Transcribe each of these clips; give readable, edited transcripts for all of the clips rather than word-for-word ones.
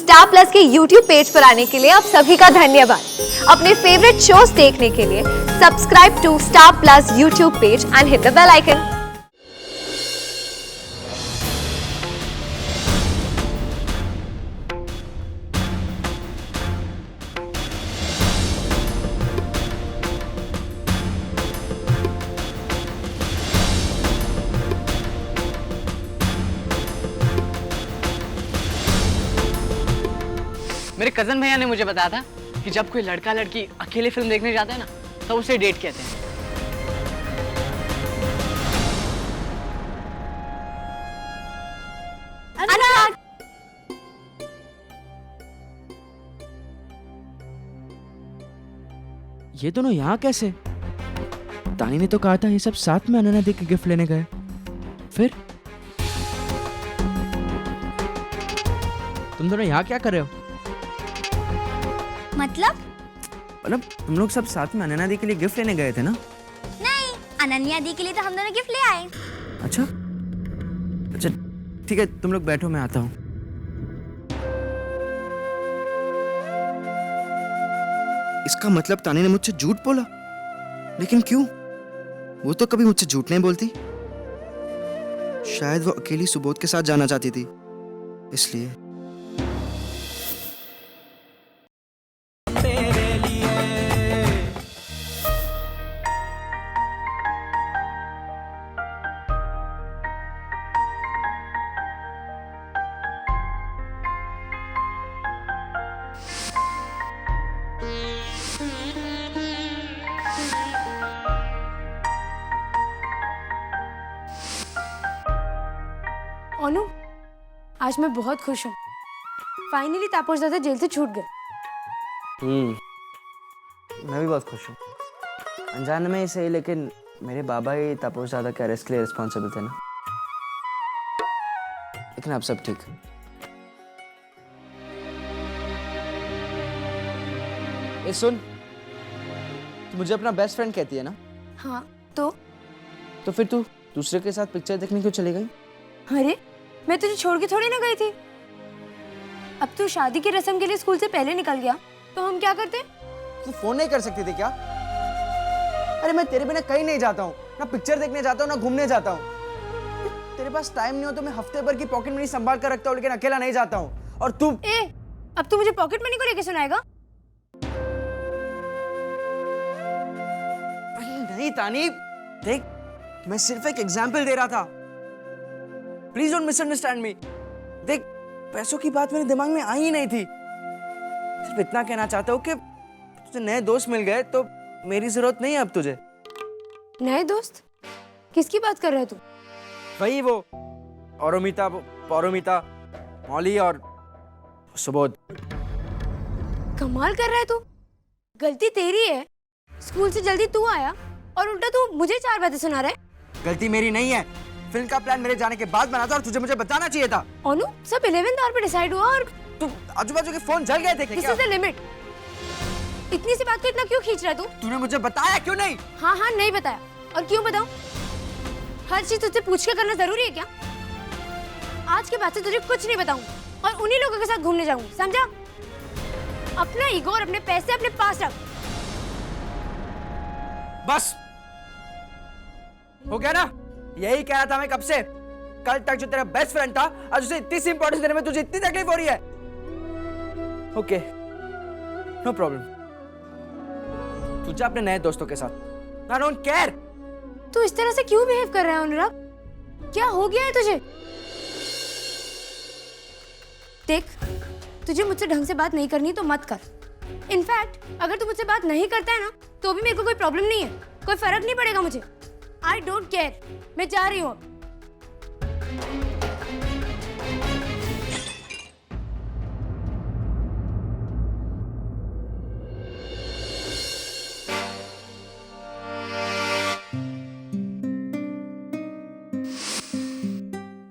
Star plus के YouTube page पर आने के लिए आप सभी का धन्यवाद। अपने फेवरेट शोज देखने के लिए subscribe to star plus YouTube page and hit the bell icon. मेरे कजन भैया ने मुझे बताया था कि जब कोई लड़का लड़की अकेले फिल्म देखने जाता है ना तो उसे डेट कहते हैं। अनुराग, ये दोनों यहाँ कैसे? तानी ने तो कहा था ये सब साथ में अनन्या दी के गिफ्ट लेने गए। फिर तुम दोनों यहाँ क्या कर रहे हो? मतलब हम लोग सब साथ में अनन्या दी के लिए गिफ्ट लेने गए थे ना? नहीं, अनन्या दी के लिए तो हम दोनों गिफ्ट ले आए। अच्छा अच्छा ठीक है, तुम लोग बैठो, मैं आता हूँ। इसका मतलब तानी ने मुझसे झूठ बोला, लेकिन क्यों? वो तो कभी मुझसे झूठ नहीं बोलती। शायद वो अकेली सुबोध के साथ जाना चाहती थी, इसलिए। अनु, आज मैं बहुत खुश हूँ। फाइनली तापस दादा जेल से छूट गए। मैं भी बहुत खुश हूँ। अनजाने में ही सही, लेकिन मेरे बाबा ही तापस दादा के अरेस्ट के लिए रिस्पॉन्सिबल थे ना। लेकिन अब सब ठीक है। ए सुन, तू मुझे अपना बेस्ट फ्रेंड कहती है ना? हाँ, तो फिर तू दूसरे के साथ पिक्चर देखने क्यों चली गई? अरे, मैं तुझे छोड़ के थोड़ी ना गई थी। अब तू शादी की रस्म के लिए स्कूल से पहले निकल गया, तो हम क्या करते? तू फोन नहीं कर सकती थी क्या? अरे मैं तेरे बिना कहीं नहीं जाता हूँ, ना पिक्चर देखने जाता हूँ, ना घूमने जाता हूँ। तेरे पास टाइम नहीं हो तो मैं हफ्ते भर की पॉकेट मनी संभाल कर रखता हूँ, लेकिन अकेला नहीं जाता हूँ। और तू अब तू मुझे पॉकेट मनी को लेके सुनाएगा? नहीं तानी, देख, मैं सिर्फ एक एग्जाम्पल दे रहा था। प्लीज डोंट मिसअंडरस्टैंड मी। देख, पैसों की बात मेरे दिमाग में आई ही नहीं थी। सिर्फ इतना कहना चाहता हूँ कि तुझे नए दोस्त मिल गए तो मेरी जरूरत नहीं है अब तुझे। नए दोस्त? किसकी बात कर रहा है तू? वही वो औरोमिता, पौरोमिता, मौली और सुबोध। कमाल कर रहा है तू। गलती तेरी है। स्कूल से जल्दी तू आया और उल्टा तू मुझे 4 बातें सुना रहा है। गलती मेरी नहीं है। फिल्म का प्लान मेरे जाने के बाद बना था और तुझे मुझे बताना चाहिए था। अनु, सब 11th आवर पे डिसाइड हुआ और तू आजू बाजू के फोन जल गए थे क्या? This is the limit. इतनी सी बात को इतना क्यों खींच रहा है तू? तूने मुझे बताया क्यों नहीं? हाँ, नहीं बताया। और क्यों बताऊं? हर चीज तुझसे पूछ के करना जरूरी है क्या? आज के बाद से तुझे कुछ नहीं बताऊंगी और उन्हीं लोगों के साथ घूमने जाऊंगी, समझा? अपना ईगो और अपने पैसे अपने पास रख। बस हो गया ना? यही कह रहा था मैं कब से। कल तक जो तेरा बेस्ट फ्रेंड था, आज उसे इतनी सी इंपॉर्टेंस देने में तुझे इतनी तकलीफ हो रही है। Okay, no problem. तू जा अपने नए दोस्तों के साथ। I don't care. तू इस तरह से क्यों बिहेव कर रहा है अनुराग? क्या हो गया है तुझे? देख, तुझे मुझसे ढंग से बात नहीं करनी तो मत कर। इनफैक्ट अगर तू मुझसे बात नहीं करता है ना तो भी मेरे को कोई प्रॉब्लम नहीं है, कोई फर्क नहीं पड़ेगा मुझे। आई डोंट केयर। मैं जा रही हूँ।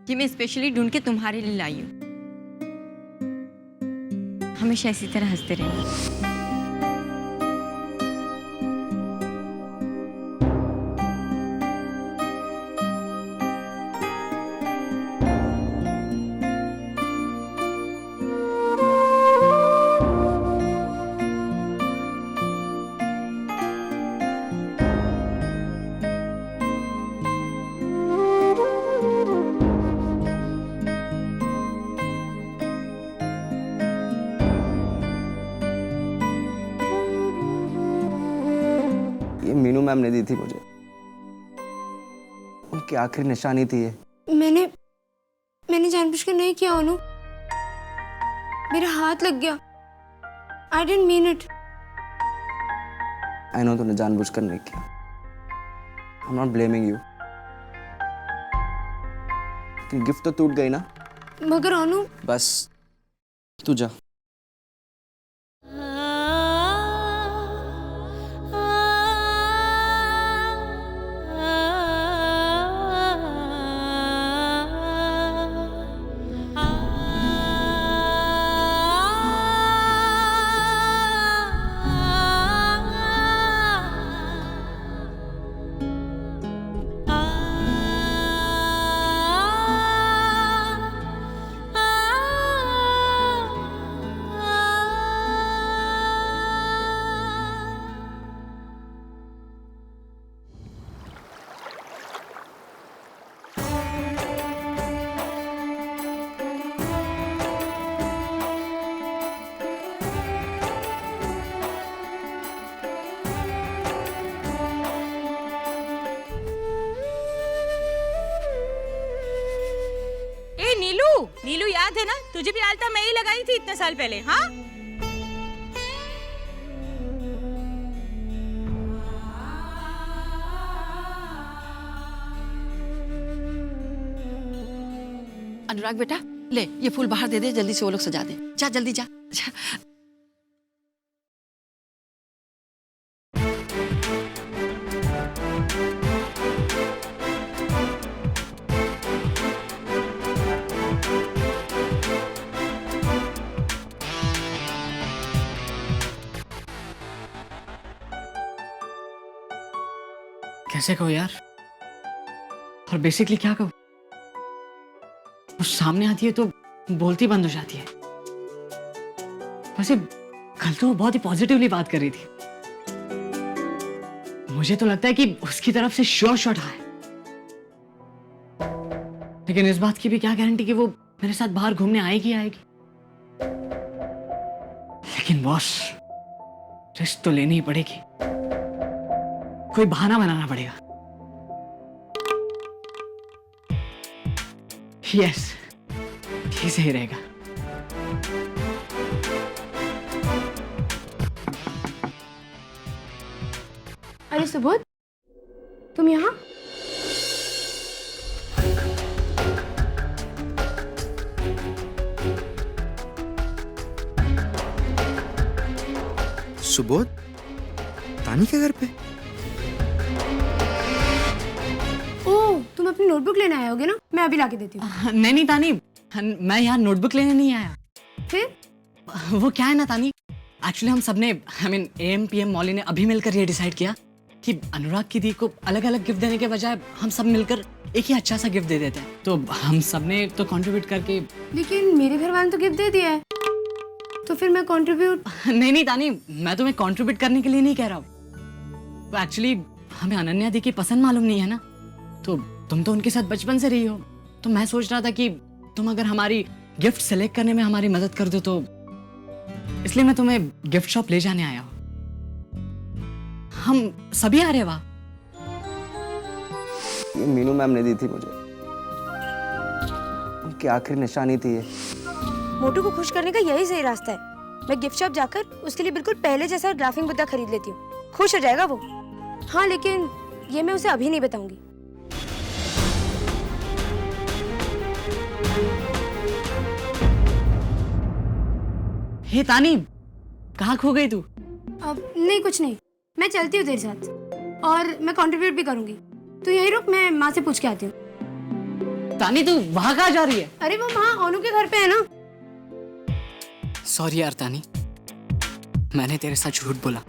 ये मैं स्पेशली ढूंढ के तुम्हारे लिए लाई हूँ। हमेशा इसी तरह हंसते रहना। ये मीनू मैम ने दी थी मुझे, उनकी आखिरी निशानी थी ये। मैंने जानबूझकर नहीं किया अनु, मेरा हाथ लग गया। I didn't mean it. I know तूने जानबूझकर नहीं किया। I am not blaming you. लेकिन गिफ्ट तो टूट गई ना। मगर अनु, बस तू जा। नीलू याद है ना, तुझे भी आलता मैं ही लगाई थी इतने साल पहले। हाँ अनुराग बेटा, ले ये फूल बाहर दे दे, जल्दी से वो लोग सजा दे। जा जल्दी जा, जा। कैसे कहो यार, और बेसिकली क्या कहूँ, वो सामने आती है तो बोलती बंद हो जाती है। वैसे कल तो वो बहुत ही पॉजिटिवली बात कर रही थी। मुझे तो लगता है कि उसकी तरफ से श्योर शॉट है, लेकिन इस बात की भी क्या गारंटी कि वो मेरे साथ बाहर घूमने आएगी। लेकिन बॉस, रिस्क तो लेनी ही पड़ेगी, कोई बहाना बनाना पड़ेगा। यस, ये सही रहेगा। अरे सुबोध, तुम यहाँ? सुबोध, तानी के घर पे? ओह, तुम अपनी नोटबुक लेने आए होगे ना? मैं अभी लाके देती हूँ। नहीं तानी, मैं यहाँ नोटबुक लेने नहीं आया। फिर? वो क्या है ना तानी, एक्चुअली हम सबने AM PM मौली ने अभी मिलकर ये डिसाइड किया कि अनुराग की दी को अलग अलग गिफ्ट देने के बजाय हम सब मिलकर एक ही अच्छा सा गिफ्ट दे देते हैं। तो हम सबने तो कंट्रीब्यूट करके। लेकिन मेरे घर वालों ने तो गिफ्ट दे दिया है, तो फिर मैं कंट्रीब्यूट। नहीं तानी, मैं तुम्हें कंट्रीब्यूट करने के लिए नहीं कह रहा हूँ। तो एक्चुअली हमें अनन्या दी की पसंद मालूम नहीं है ना, तो तुम तो उनके साथ बचपन से रही हो, तो मैं सोच रहा था कि तुम अगर हमारी गिफ्ट सेलेक्ट करने में हमारी मदद कर दो, तो इसलिए मैं तुम्हें गिफ्ट शॉप ले जाने आया हूँ। हम सभी आ रहे हैं वहाँ। ये मीनू मैम ने दी थी मुझे, उनकी आखिरी निशानी थी ये। मोटू को खुश करने का यही सही रास्ता है। मैं गिफ्ट शॉप जाकर उसके लिए बिल्कुल पहले जैसा ड्राफ्टिंग बुद्धा खरीद लेती हूँ, खुश हो जाएगा वो। हाँ, लेकिन ये मैं उसे अभी नहीं बताऊंगी। हे तानी, कहाँ खो गई तू? अब नहीं, कुछ नहीं, मैं चलती हूँ तेरे साथ, और मैं कंट्रीब्यूट भी करूंगी। तू यही रुक, मैं माँ से पूछ के आती हूँ। तानी, तू वहाँ कहाँ जा रही है? अरे वो माँ अनु के घर पे है ना। सॉरी यार तानी, मैंने तेरे साथ झूठ बोला।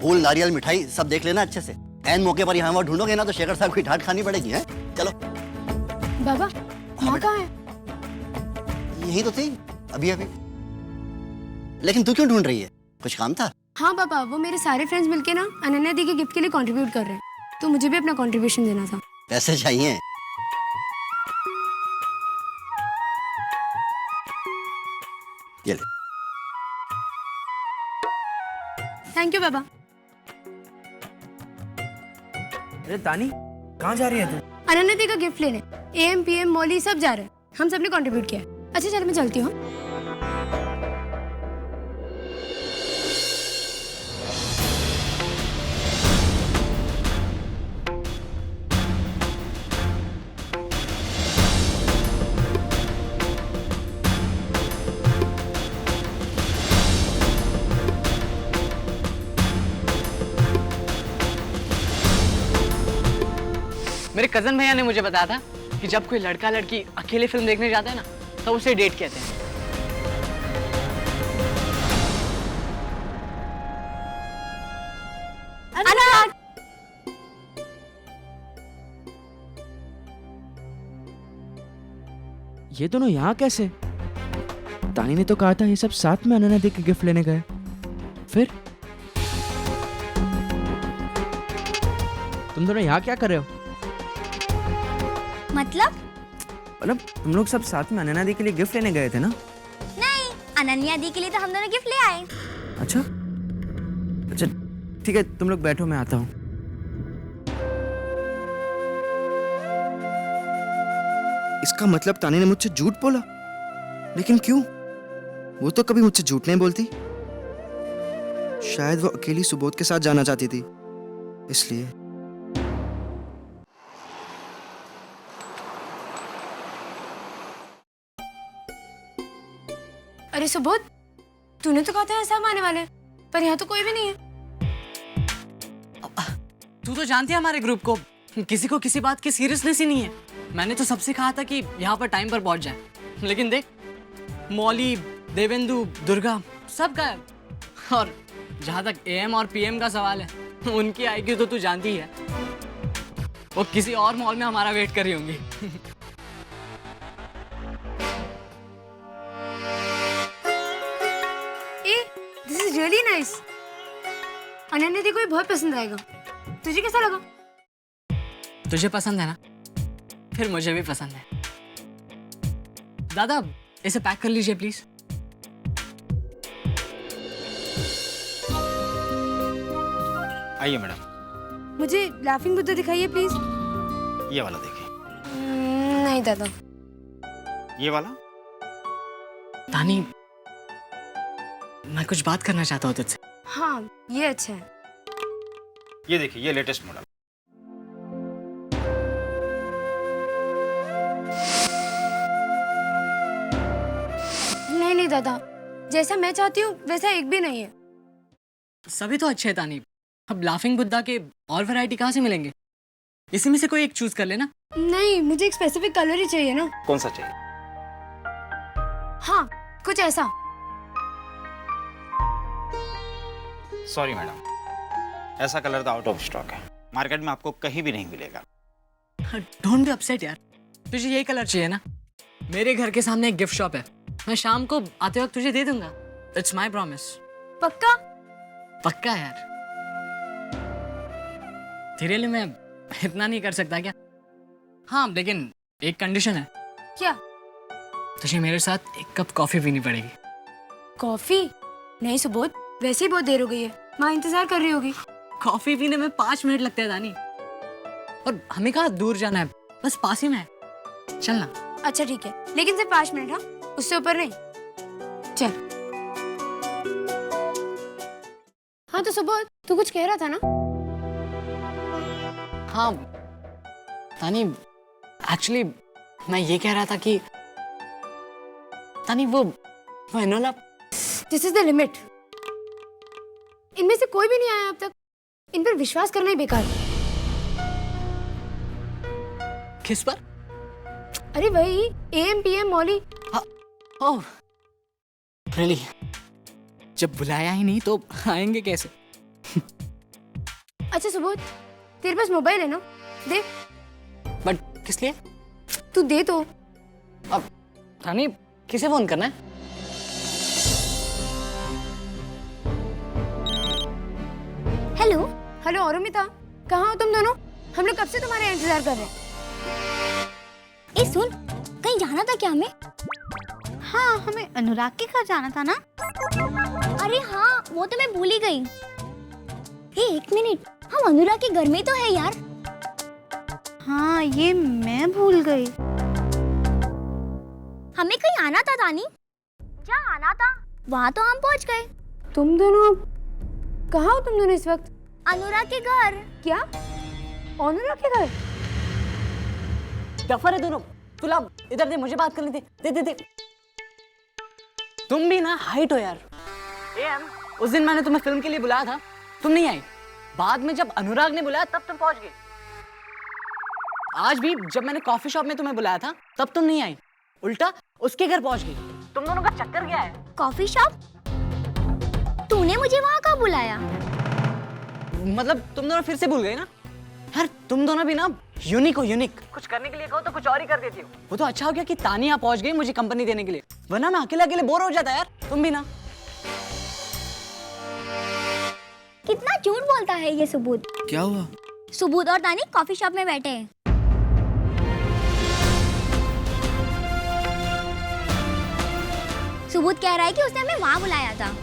फूल, नारियल, मिठाई सब देख लेना अच्छे से। ऐन मौके पर यहाँ वहाँ ढूंढोगे ना तो शेखर साहब की डांट खानी पड़ेगी। है चलो। बाबा, माँ कहाँ है? यही तो थी अभी अभी। लेकिन तू क्यों ढूंढ रही है, कुछ काम था? हाँ बाबा, वो मेरे सारे फ्रेंड्स मिलके ना अनन्या दी के गिफ्ट के लिए कंट्रीब्यूट कर रहे हैं, तो मुझे भी अपना कंट्रीब्यूशन देना था। पैसे चाहिए? ये ले। थैंक यू बाबा। अरे तानी, कहाँ जा रही है तू? अनन्या दी का गिफ्ट लेने एम पीएम मौली सब जा रहे हैं, हम सबने कंट्रीब्यूट किया है। अच्छा चल मैं चलती हूँ। मेरे कजन भैया ने मुझे बताया था कि जब कोई लड़का लड़की अकेले फिल्म देखने जाता है ना तो उसे डेट कहते हैं। अनुराग, ये दोनों यहाँ कैसे? तानी ने तो कहा था ये सब साथ में अनन्या दी के गिफ्ट लेने गए। फिर तुम दोनों यहाँ क्या कर रहे हो? मतलब मतलब तुम लोग सब साथ में अनन्या दी के लिए गिफ्ट लेने गए थे ना? नहीं, अनन्या दी के लिए तो हम दोनों गिफ्ट ले आए। अच्छा अच्छा ठीक है, तुम लोग बैठो, मैं आता हूँ। इसका मतलब तानी ने मुझसे झूठ बोला, लेकिन क्यों? वो तो कभी मुझसे झूठ नहीं बोलती। शायद वो अकेली सुबोध के साथ जाना चाहती थी, इसलिए। अरे सुबोध, तूने तो कहा था यहाँ सब आने वाले हैं, पर यहाँ तो कोई भी नहीं है। तू तो जानती है हमारे ग्रुप को, किसी को किसी बात की सीरियसनेस ही नहीं है। मैंने तो सबसे कहा था कि यहाँ पर टाइम पर पहुंच जाए, लेकिन देख मौली, देवेंदु, दुर्गा सब गायब। और जहाँ तक एएम और पीएम का सवाल है, उनकी आईक्यू तो तू जानती ही है। वो किसी और मॉल में हमारा वेट कर रही होंगी। This is really nice. Ananya दी को ये बहुत पसंद आएगा। तुझे कैसा लगा? तुझे पसंद है ना, फिर मुझे भी पसंद है। दादा इसे पैक कर लीजिए प्लीज। आइए मैडम। मुझे लाफिंग बुद्धा दिखाइए प्लीज। ये वाला देखिए। नहीं दादा। ये वाला? तानी, मैं कुछ बात करना चाहता हूँ तुझसे। हाँ ये अच्छा है। ये देखिए, ये लेटेस्ट मॉडल। नहीं दादा, जैसा मैं चाहती हूँ वैसा एक भी नहीं है। सभी तो अच्छे हैं तानी, अब लाफिंग बुद्धा के और वैरायटी कहाँ से मिलेंगे? इसी में से कोई एक चूज कर लेना। नहीं, मुझे एक स्पेसिफिक कलर ही चाहिए ना। कौन सा चाहिए? हाँ कुछ ऐसा। सॉरी मैडम, ऐसा कलर तो आउट ऑफ स्टॉक है, मार्केट में आपको कहीं भी नहीं मिलेगा। डोंट बी अपसेट यार, तुझे यही कलर चाहिए ना? मेरे घर के सामने एक गिफ्ट शॉप है, मैं शाम को आते वक्त तुझे दे दूंगा। It's my promise. पक्का? पक्का यार। तेरे लिए मैं इतना नहीं कर सकता क्या? हाँ लेकिन एक कंडीशन है। क्या? तुझे मेरे साथ एक कप कॉफी पीनी पड़ेगी। कॉफी? नहीं सुबोध, वैसे ही बहुत देर हो गई है, माँ इंतजार कर रही होगी। कॉफी पीने में 5 मिनट लगते हैं दानी, और हमें कहाँ दूर जाना है, बस पास ही में है, चलना। अच्छा ठीक है, लेकिन सिर्फ 5 मिनट। हाँ, उससे ऊपर नहीं। चल। हाँ तो सुबोध, तू कुछ कह रहा था ना? हाँ तानी, एक्चुअली मैं ये कह रहा था कि तानी वो Enola. This is the limit. इनमें से कोई भी नहीं आया अब तक, इन पर विश्वास करना ही बेकार है। किस पर? अरे वही M PM Mouli. Oh really? जब बुलाया ही नहीं तो आएंगे कैसे? अच्छा सुबोध, तेरे पास मोबाइल है ना? दे। बट किस लिए? तू दे तो। अब तानी किसे फोन करना है? हेलो। हेलो औरमिता, कहाँ हो तुम दोनों? हम लोग कब से तुम्हारा इंतजार कर रहे हैं। ए सुन, कहीं जाना था क्या हमें? हाँ, हमें अनुराग के घर जाना था ना? अरे हाँ, वो तो मैं भूल ही गई। हे, एक मिनट, हम अनुराग के घर में तो है यार। हाँ, ये मैं भूल गई। हमें कहीं आना था तानी। जहाँ आना था वहाँ तो हम पहुँच गए। तुम दोनों कहाँ हो तुम दोनों इस वक्त? अनुराग के घर। क्या? अनुराग के घर? डफर है दोनों। तुला इधर दे, मुझे बात करनी थी। दे दे दे। तुम भी ना हाइट हो यार। उस दिन मैंने तुम्हें फिल्म के लिए बुलाया था, तुम नहीं आई। बाद में जब अनुराग ने बुलाया तब तुम पहुंच गए। आज भी जब मैंने कॉफी शॉप में तुम्हें बुलाया था तब तुम नहीं आई, उल्टा उसके घर पहुंच गई। तुम दोनों का चक्कर क्या है? Coffee shop? तूने मुझे वहाँ कहाँ बुलाया? मतलब तुम दोनों फिर से भूल गए ना यार। तुम दोनों भी ना यूनिक हो, यूनिक। कुछ करने के लिए कहो तो कुछ और ही कर देती हो। वो तो अच्छा हो गया कि तानी यहाँ पहुंच गई मुझे कंपनी देने के लिए, वरना मैं अकेले अकेले बोर हो जाता यार। तुम भी ना। कितना झूठ बोलता है ये सुबोध। क्या हुआ? सुबोध और तानी कॉफी शॉप में बैठे हैं। सुबोध कह रहा है कि उसने हमें वहाँ बुलाया था।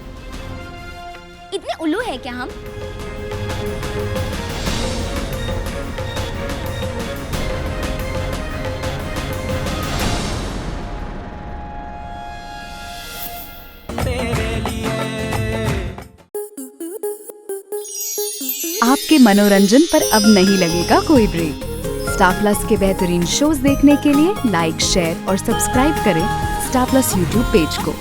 इतने उल्लू है क्या हम? आपके मनोरंजन पर अब नहीं लगेगा कोई ब्रेक। स्टार प्लस के बेहतरीन शोज देखने के लिए लाइक, शेयर और सब्सक्राइब करें स्टार प्लस यूट्यूब पेज को।